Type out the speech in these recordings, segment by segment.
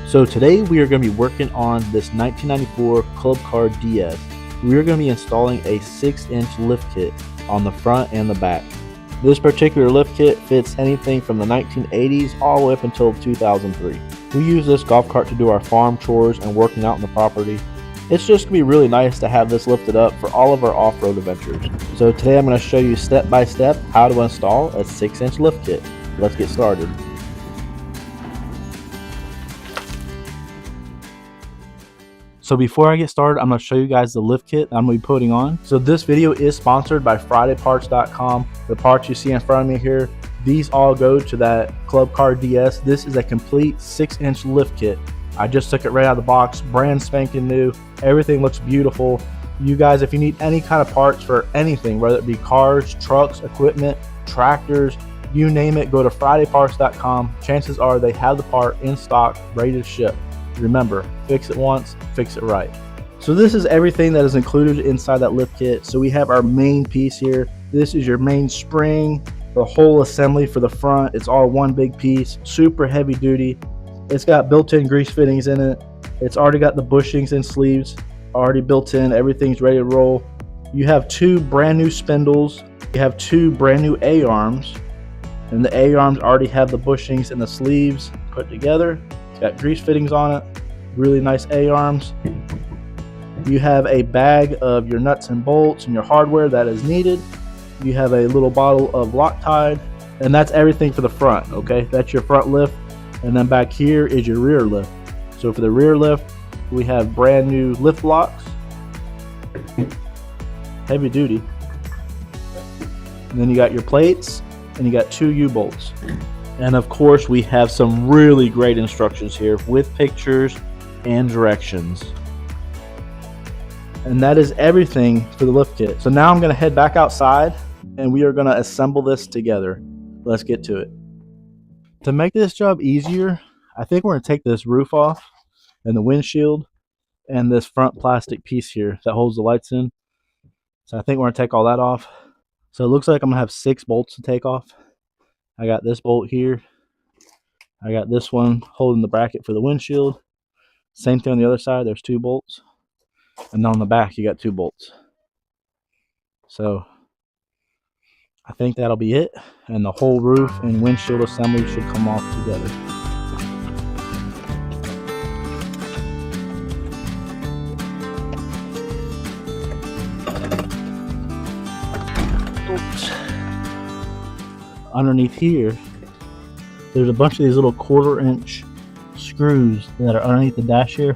So today we are going to be working on this 1994 Club Car DS. We are going to be installing a 6-inch lift kit on the front and the back. This particular lift kit fits anything from the 1980s all the way up until 2003. We use this golf cart to do our farm chores and working out on the property. It's just going to be really nice to have this lifted up for all of our off-road adventures. So today I'm going to show you step by step how to install a 6-inch lift kit. Let's get started. So before I get started, I'm going to show you guys the lift kit I'm going to be putting on. So this video is sponsored by FridayParts.com. The parts you see in front of me here, these all go to that Club Car DS. This is a complete 6-inch lift kit. I just took it right out of the box, brand spanking new. Everything looks beautiful. You guys, if you need any kind of parts for anything, whether it be cars, trucks, equipment, tractors, you name it, go to FridayParts.com. Chances are they have the part in stock, ready to ship. Remember, fix it once, fix it right. So this is everything that is included inside that lift kit. So we have our main piece here. This is your main spring, the whole assembly for the front. It's all one big piece, super heavy duty. It's got built-in grease fittings in it. It's already got the bushings and sleeves already built in. Everything's ready to roll. You have two brand new spindles. You have two brand new A-arms. And the A-arms already have the bushings and the sleeves put together. It's got grease fittings on it, really nice A-arms. You have a bag of your nuts and bolts and your hardware that is needed. You have a little bottle of Loctite, and that's everything for the front, okay? That's your front lift, and then back here is your rear lift. So for the rear lift, we have brand new lift locks, heavy duty. And then you got your plates, and you got two U-bolts. And of course, we have some really great instructions here with pictures and directions. And that is everything for the lift kit. So now I'm going to head back outside and we are going to assemble this together. Let's get to it. To make this job easier, I think we're going to take this roof off and the windshield and this front plastic piece here that holds the lights in. So I think we're going to take all that off. So it looks like I'm going to have 6 bolts to take off. I got this bolt here. I got this one holding the bracket for the windshield. Same thing on the other side. There's 2 bolts. And then on the back, you got 2 bolts. So I think that'll be it. And the whole roof and windshield assembly should come off together. Oops. Underneath here, there's a bunch of these little 1/4-inch screws that are underneath the dash here.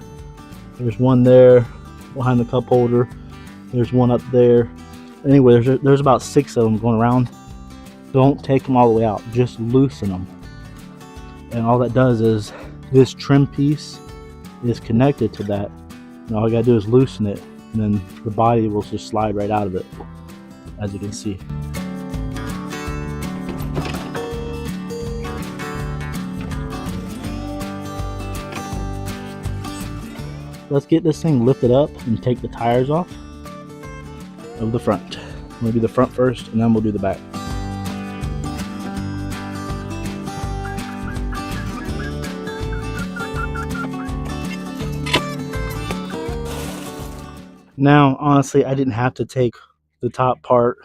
There's one there behind the cup holder. There's one up there. Anyway, there's about 6 of them going around. Don't take them all the way out, just loosen them. And all that does is this trim piece is connected to that. And all you gotta do is loosen it, and then the body will just slide right out of it, as you can see. Let's get this thing lifted up and take the tires off of the front. We'll do the front first and then we'll do the back. Now, honestly, I didn't have to take the top part.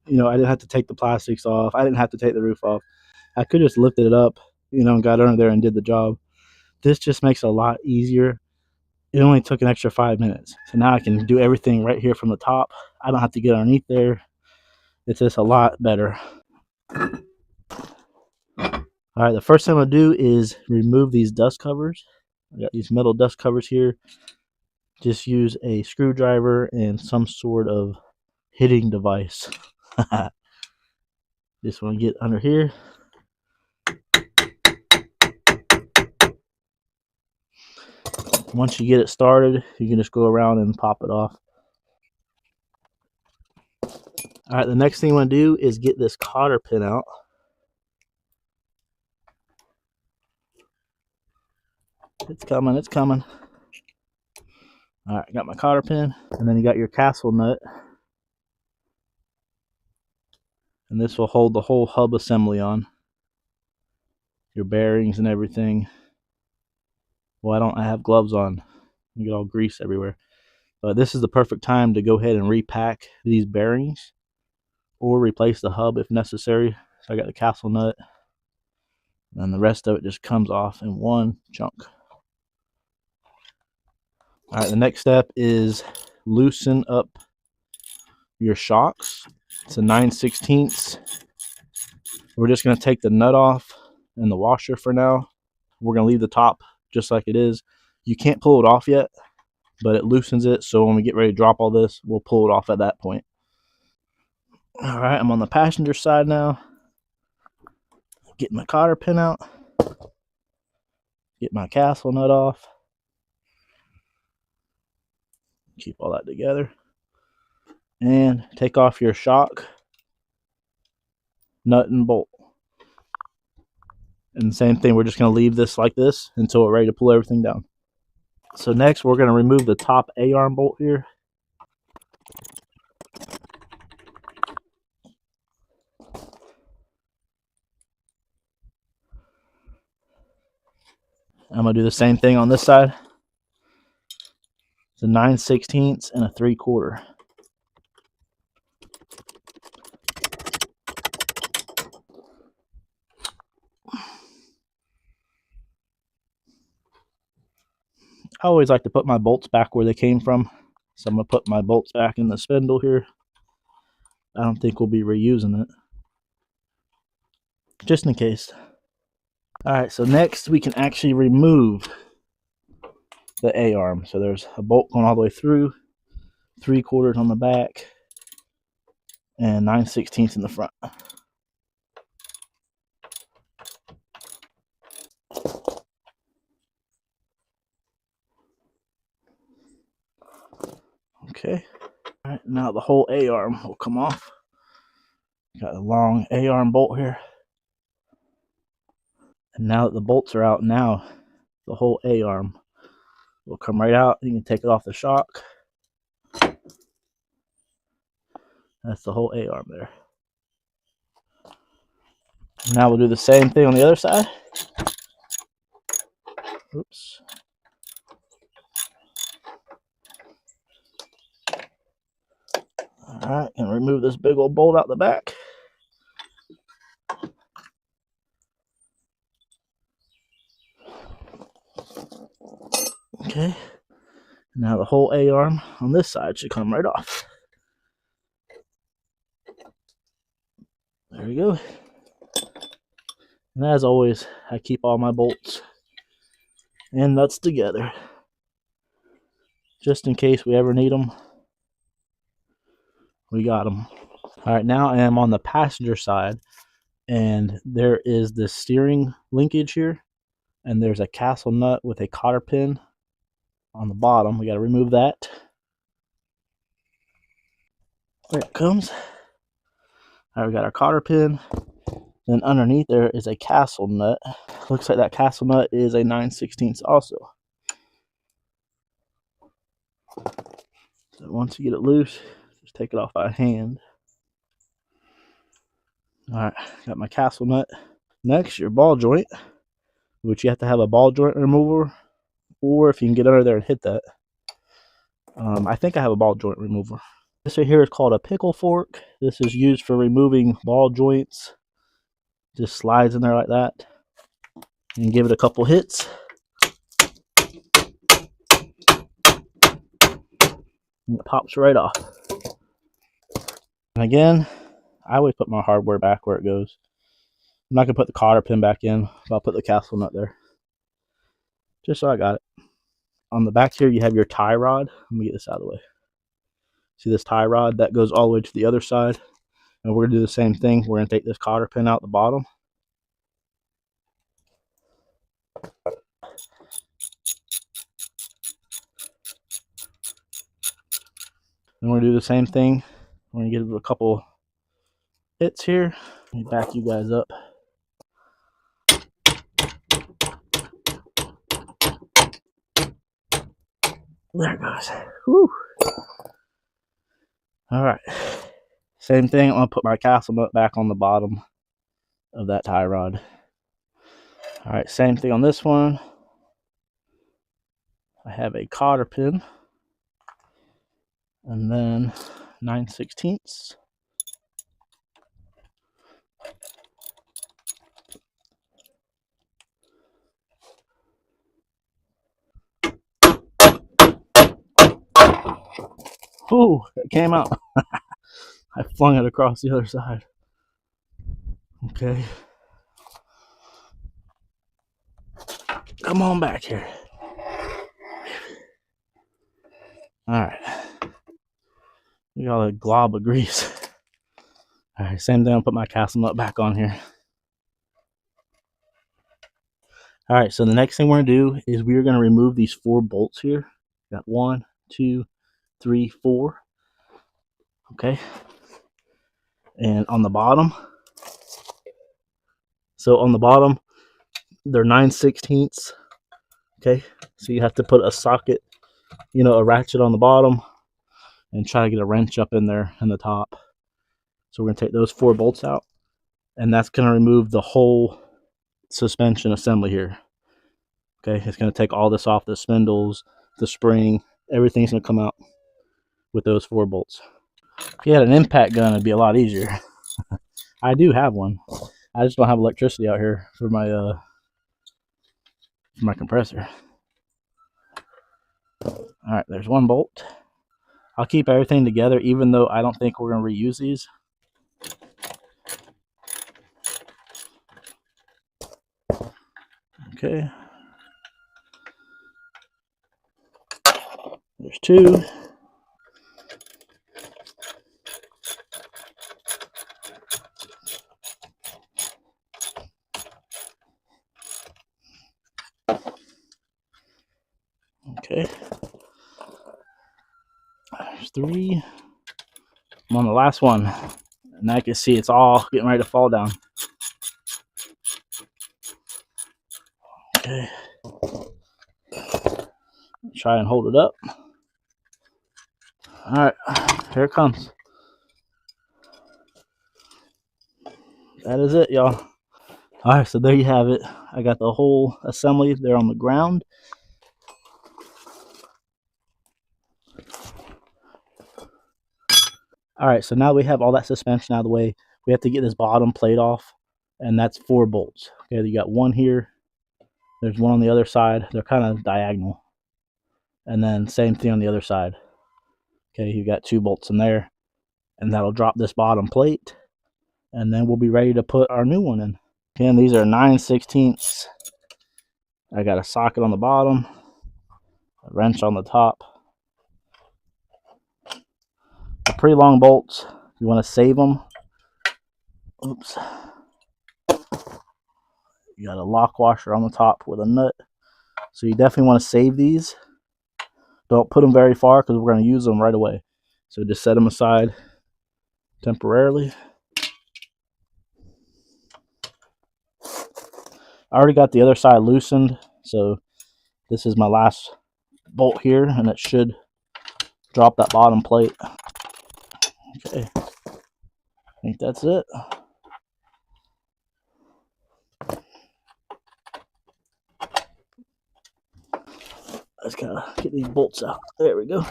You know, I didn't have to take the plastics off. I didn't have to take the roof off. I could just lifted it up, you know, and got under there and did the job. This just makes it a lot easier. It only took an extra 5 minutes. So now I can do everything right here from the top. I don't have to get underneath there. It's just a lot better. All right, the first thing I'm gonna do is remove these dust covers. I got these metal dust covers here. Just use a screwdriver and some sort of hitting device. Just want to get under here. Once you get it started, you can just go around and pop it off. All right, the next thing you want to do is get this cotter pin out. It's coming, it's coming. All right, got my cotter pin, and then you got your castle nut. And this will hold the whole hub assembly on. Your bearings and everything. Well, I have gloves on. You get all grease everywhere. But this is the perfect time to go ahead and repack these bearings or replace the hub if necessary. So I got the castle nut, and the rest of it just comes off in one chunk. All right, the next step is loosen up your shocks. It's a 9/16. We're just going to take the nut off and the washer for now. We're going to leave the top just like it is. You can't pull it off yet, but it loosens it, so when we get ready to drop all this, we'll pull it off at that point. All right, I'm on the passenger side now. Get my cotter pin out. Get my castle nut off. Keep all that together. And take off your shock, nut, and bolt. And the same thing, we're just going to leave this like this until we're ready to pull everything down. So next, we're going to remove the top A-arm bolt here. I'm going to do the same thing on this side. It's a 9/16 and a 3/4. I always like to put my bolts back where they came from. So I'm going to put my bolts back in the spindle here. I don't think we'll be reusing it, just in case. Alright, so next we can actually remove the A-arm. So there's a bolt going all the way through, 3/4 on the back, and 9/16 in the front. Okay. Alright, now the whole A-arm will come off. Got a long A-arm bolt here. And now that the bolts are out, now the whole A-arm will come right out. You can take it off the shock. That's the whole A-arm there. Now we'll do the same thing on the other side. Oops. Alright, and remove this big old bolt out the back. Okay. Now the whole A-arm on this side should come right off. There we go. And as always, I keep all my bolts and nuts together, just in case we ever need them. We got them. All right, now I am on the passenger side, and there is this steering linkage here, and there's a castle nut with a cotter pin on the bottom. We got to remove that. There it comes. All right, we got our cotter pin. Then underneath there is a castle nut. Looks like that castle nut is a 9/16 also. So once you get it loose, just take it off by hand. All right, got my castle nut. Next, your ball joint, which you have to have a ball joint remover, or if you can get under there and hit that. I think I have a ball joint remover. This right here is called a pickle fork. This is used for removing ball joints. Just slides in there like that. And give it a couple hits. And it pops right off. And again, I always put my hardware back where it goes. I'm not going to put the cotter pin back in, but I'll put the castle nut there. Just so I got it. On the back here, you have your tie rod. Let me get this out of the way. See this tie rod? That goes all the way to the other side. And we're going to do the same thing. We're going to take this cotter pin out the bottom. And we're going to do the same thing. We're going to give it a couple hits here. Let me back you guys up. There it goes. Whew. All right. Same thing. I'm going to put my castle nut back on the bottom of that tie rod. All right. Same thing on this one. I have a cotter pin, and then 9/16. Ooh, it came out. I flung it across the other side. Okay. Come on back here. Alright. We got a glob of grease. Alright, same thing. I'll put my castle nut back on here. Alright, so the next thing we're going to do is we're going to remove these 4 bolts here. Got 1, 2, 3, 4. Okay. And on the bottom, so on the bottom, they're 9/16. Okay. So you have to put a socket, a ratchet on the bottom and try to get a wrench up in there in the top. So we're going to take those 4 bolts out, and that's going to remove the whole suspension assembly here. Okay. It's going to take all this off, the spindles, the spring, everything's going to come out with those 4 bolts. If you had an impact gun, it'd be a lot easier. I do have one. I just don't have electricity out here for my compressor. All right, there's 1 bolt. I'll keep everything together, even though I don't think we're going to reuse these. Okay. There's 2. Okay. There's 3. I'm on the last one. And I can see it's all getting ready to fall down. Okay. Try and hold it up. Alright, here it comes. That is it, y'all. Alright, so there you have it. I got the whole assembly there on the ground. Alright, so now we have all that suspension out of the way. We have to get this bottom plate off, and that's 4 bolts. Okay, you got 1 here. There's 1 on the other side. They're kind of diagonal. And then same thing on the other side. Okay, you got 2 bolts in there, and that'll drop this bottom plate, and then we'll be ready to put our new one in. Again, these are 9/16. I got a socket on the bottom, a wrench on the top. They're pretty long bolts. You want to save them. Oops. You got a lock washer on the top with a nut. So you definitely want to save these. Don't put them very far because we're going to use them right away. So just set them aside temporarily. I already got the other side loosened, so this is my last bolt here, and it should drop that bottom plate. Okay, I think that's it. I just gotta get these bolts out. There we go.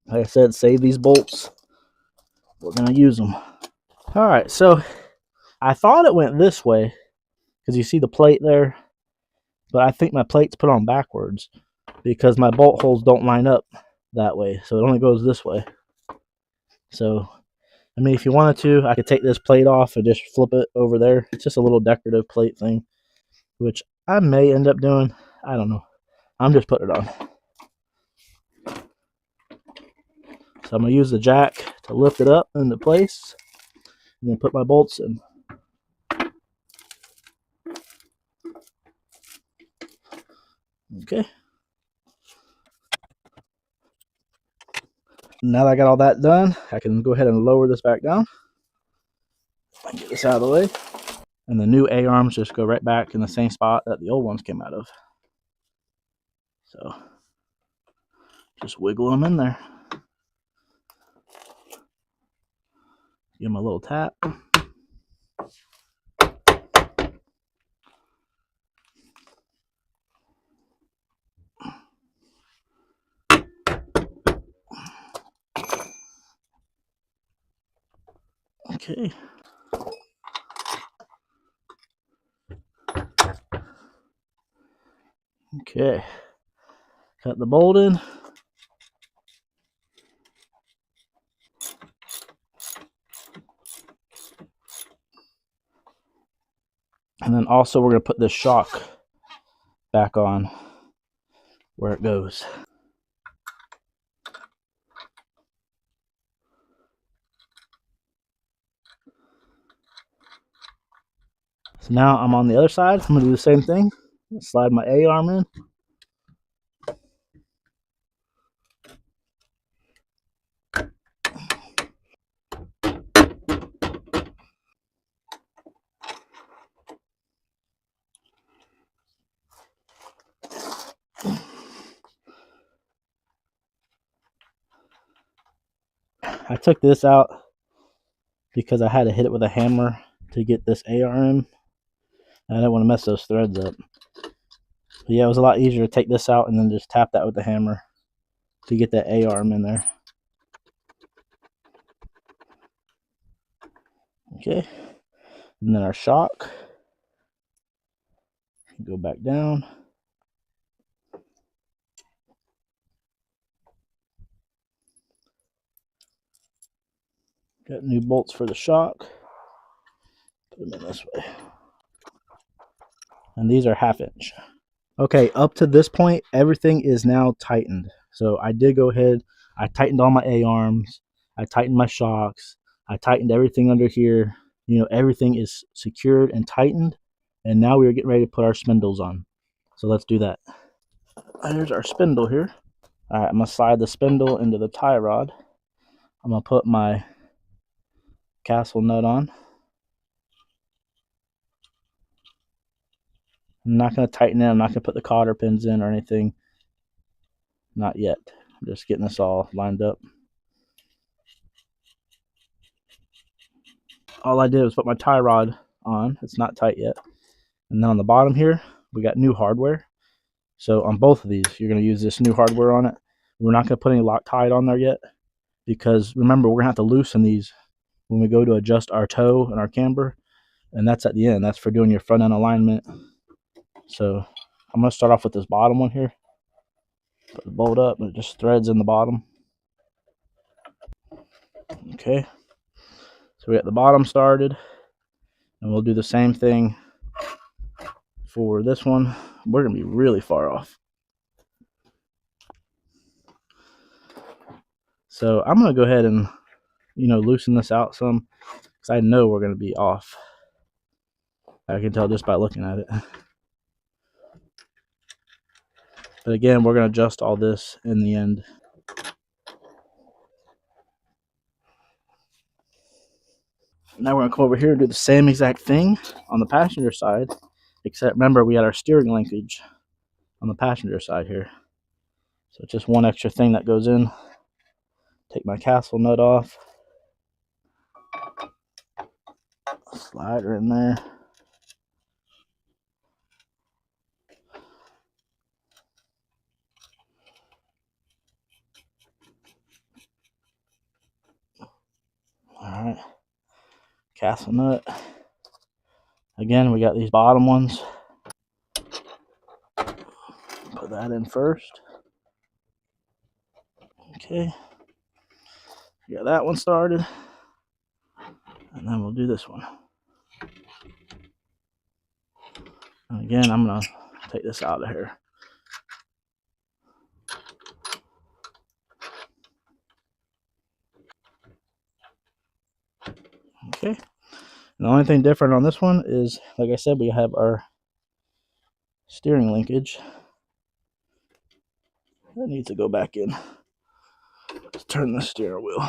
Like I said, save these bolts. We're gonna use them. All right, so I thought it went this way because you see the plate there, but I think my plate's put on backwards because my bolt holes don't line up that way, so it only goes this way. So, I mean, if you wanted to, I could take this plate off and just flip it over there. It's just a little decorative plate thing, which I may end up doing. I don't know. I'm just putting it on. So I'm going to use the jack to lift it up into place and then put my bolts in. Okay. Now that I got all that done, I can go ahead and lower this back down. Get this out of the way. And the new A-arms just go right back in the same spot that the old ones came out of. So just wiggle them in there. Give them a little tap. Okay. Okay. Cut the bolt in. And then also we're going to put this shock back on where it goes. So now I'm on the other side. I'm going to do the same thing. Slide my A-arm in. I took this out because I had to hit it with a hammer to get this A-arm. I didn't want to mess those threads up. But yeah, it was a lot easier to take this out and then just tap that with the hammer to get that A-arm in there. Okay, and then our shock. Go back down. Got new bolts for the shock. Put them in this way. And these are 1/2 inch. Okay, up to this point, everything is now tightened. So I did go ahead, I tightened all my A-arms, I tightened my shocks, I tightened everything under here. You know, everything is secured and tightened. And now we're getting ready to put our spindles on. So let's do that. Here's our spindle here. All right, I'm gonna slide the spindle into the tie rod. I'm gonna put my castle nut on. I'm not gonna tighten it. I'm not gonna put the cotter pins in or anything. Not yet. I'm just getting this all lined up. All I did was put my tie rod on. It's not tight yet. And then on the bottom here, we got new hardware. So on both of these, you're gonna use this new hardware on it. We're not gonna put any Loctite on there yet because remember, we're gonna have to loosen these when we go to adjust our toe and our camber. And that's at the end. That's for doing your front end alignment. So I'm gonna start off with this bottom one here. Put the bolt up and it just threads in the bottom. Okay. So we got the bottom started. And we'll do the same thing for this one. We're gonna be really far off. So I'm gonna go ahead and loosen this out some because I know we're gonna be off. I can tell just by looking at it. But again, we're gonna adjust all this in the end. Now we're gonna come over here and do the same exact thing on the passenger side, except remember we got our steering linkage on the passenger side here. So just one extra thing that goes in. Take my castle nut off. Slide her in there. Alright. Castle nut. Again, we got these bottom ones. Put that in first. Okay. We got that one started. And then we'll do this one. And again, I'm going to take this out of here. Okay. And the only thing different on this one is, like I said, we have our steering linkage. That needs to go back in. Let's turn the steering wheel.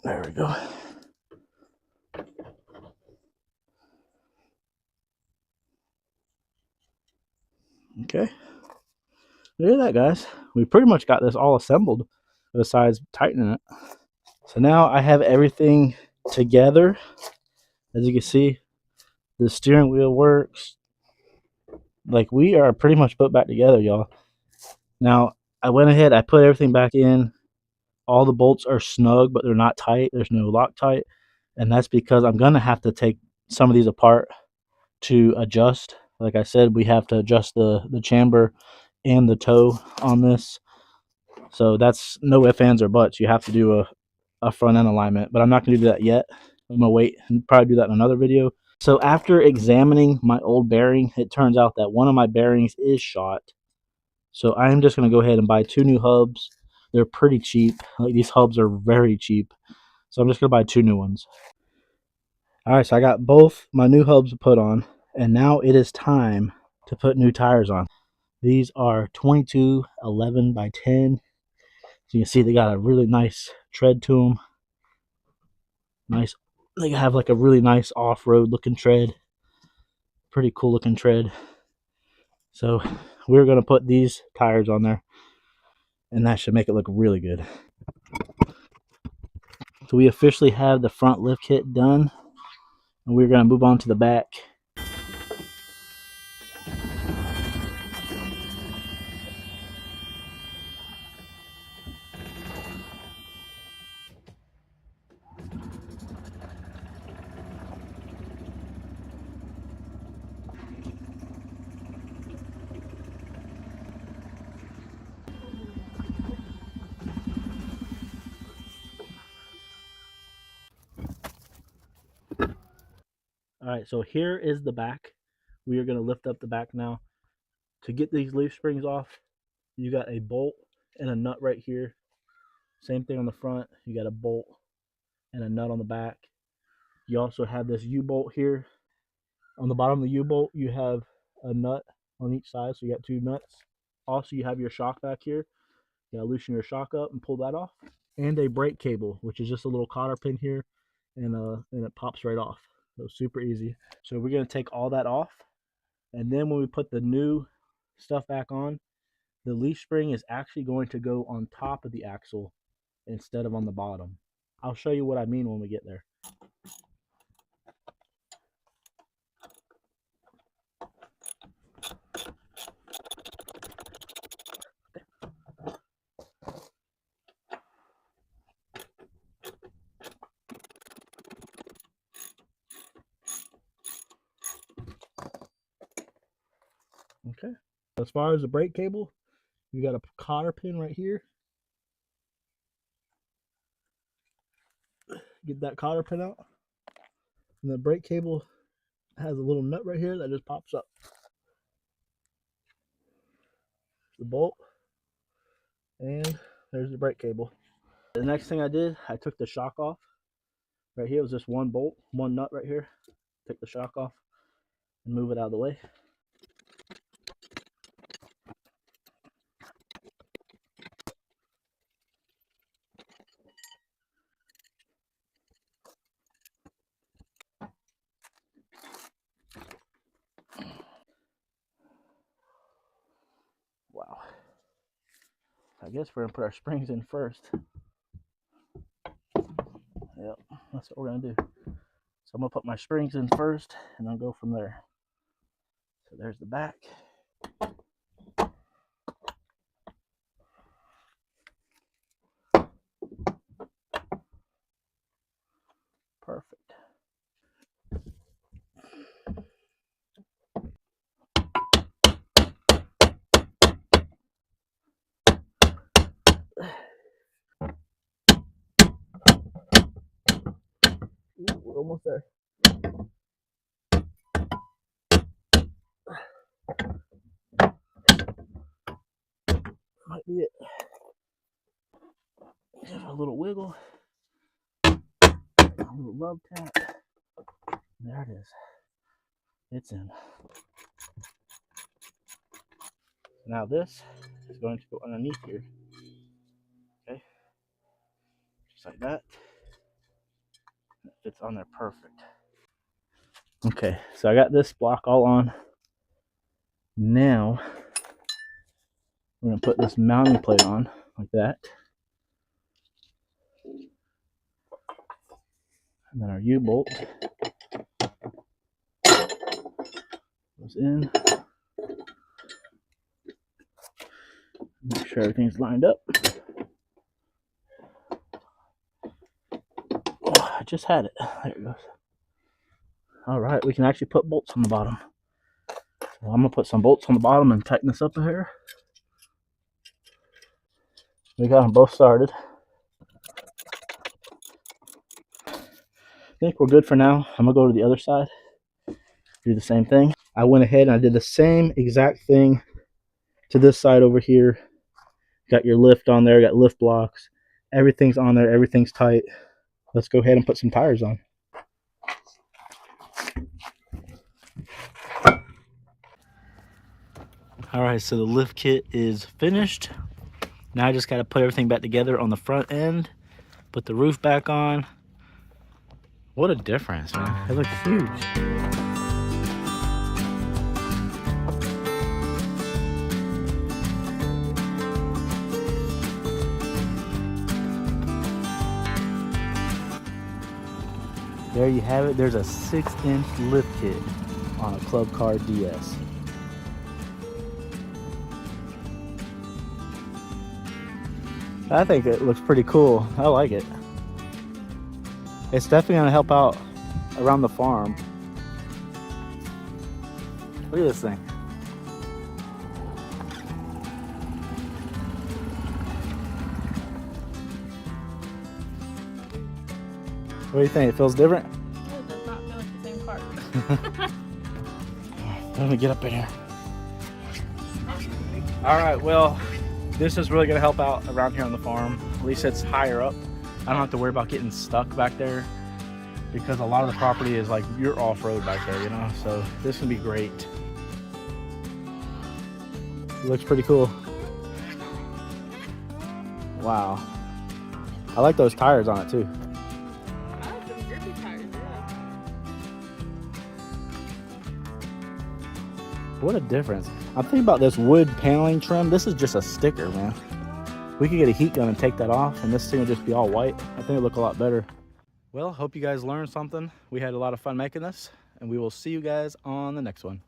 There we go. Okay. Look at that, guys. We pretty much got this all assembled besides tightening it. So now I have everything together. As you can see, the steering wheel works. Like, we are pretty much put back together, y'all. Now, I went ahead, I put everything back in. all the bolts are snug, but they're not tight. There's no Loctite, and that's because I'm gonna have to take some of these apart to adjust. Like I said, we have to adjust the chamber and the toe on this. So that's no ifs, ands, or buts. You have to do a front end alignment, but I'm not going to do that yet. I'm going to wait and probably do that in another video. So after examining my old bearing, it turns out that one of my bearings is shot. So I'm just going to go ahead and buy 2 new hubs. They're pretty cheap. Like, these hubs are very cheap. So I'm just going to buy 2 new ones. All right, so I got both my new hubs put on, and now it is time to put new tires on. These are 2211 by 10. So you can see they got a really nice tread to them. Nice. They have like a really nice off-road looking tread. Pretty cool looking tread. So we're going to put these tires on there, and that should make it look really good. So we officially have the front lift kit done, and we're going to move on to the back. All right, so here is the back. We are going to lift up the back now. To get these leaf springs off, you got a bolt and a nut right here. Same thing on the front. You got a bolt and a nut on the back. You also have this U-bolt here. On the bottom of the U-bolt, you have a nut on each side, so you got 2 nuts. Also, you have your shock back here. You gotta loosen your shock up and pull that off. And a brake cable, which is just a little cotter pin here, and it pops right off. So super easy. So we're gonna take all that off, and then when we put the new stuff back on, the leaf spring is actually going to go on top of the axle instead of on the bottom. I'll show you what I mean when we get there. Okay. As far as the brake cable, you got a cotter pin right here. Get that cotter pin out. And the brake cable has a little nut right here that just pops up. The bolt, and there's the brake cable. The next thing I did, I took the shock off. Right here was just one bolt, one nut right here. Take the shock off and move it out of the way. Wow. I guess we're gonna put our springs in first. Yep, that's what we're gonna do. So I'm gonna put my springs in first and then go from there. So there's the back. Perfect. Ooh, we're almost there. Might be it. Give it a little wiggle. A little love tap. There it is. It's in. Now this is going to go underneath here. Okay. Just like that. It fits on there perfect. Okay, so I got this block all on. Now we're gonna put this mounting plate on like that. And then our U-bolt goes in. Make sure everything's lined up. just had it. There it goes. All right, we can actually put bolts on the bottom. So I'm gonna put some bolts on the bottom and tighten this up here. We got them both started. I think we're good for now. I'm gonna go to the other side, do the same thing. I went ahead and I did the same exact thing to this side over here. Got your lift on there, got lift blocks. Everything's on there, everything's tight. Let's go ahead and put some tires on. All right, so the lift kit is finished. Now I just got to put everything back together on the front end, put the roof back on. What a difference, man. It looks huge. There you have it. There's a 6-inch lift kit on a Club Car DS. I think it looks pretty cool. I like it. It's definitely going to help out around the farm. Look at this thing. What do you think? It feels different? It does not feel like the same part. Let me get up in here. All right, well, this is really gonna help out around here on the farm. At least it's higher up. I don't have to worry about getting stuck back there because a lot of the property is like you're off-road back there, you know? So this can be great. It looks pretty cool. Wow. I like those tires on it too. I like those grippy tires, yeah. What a difference. I'm thinking about this wood paneling trim. This is just a sticker, man. We could get a heat gun and take that off and this thing would just be all white. I think it'd look a lot better. Well, hope you guys learned something. We had a lot of fun making this and we will see you guys on the next one.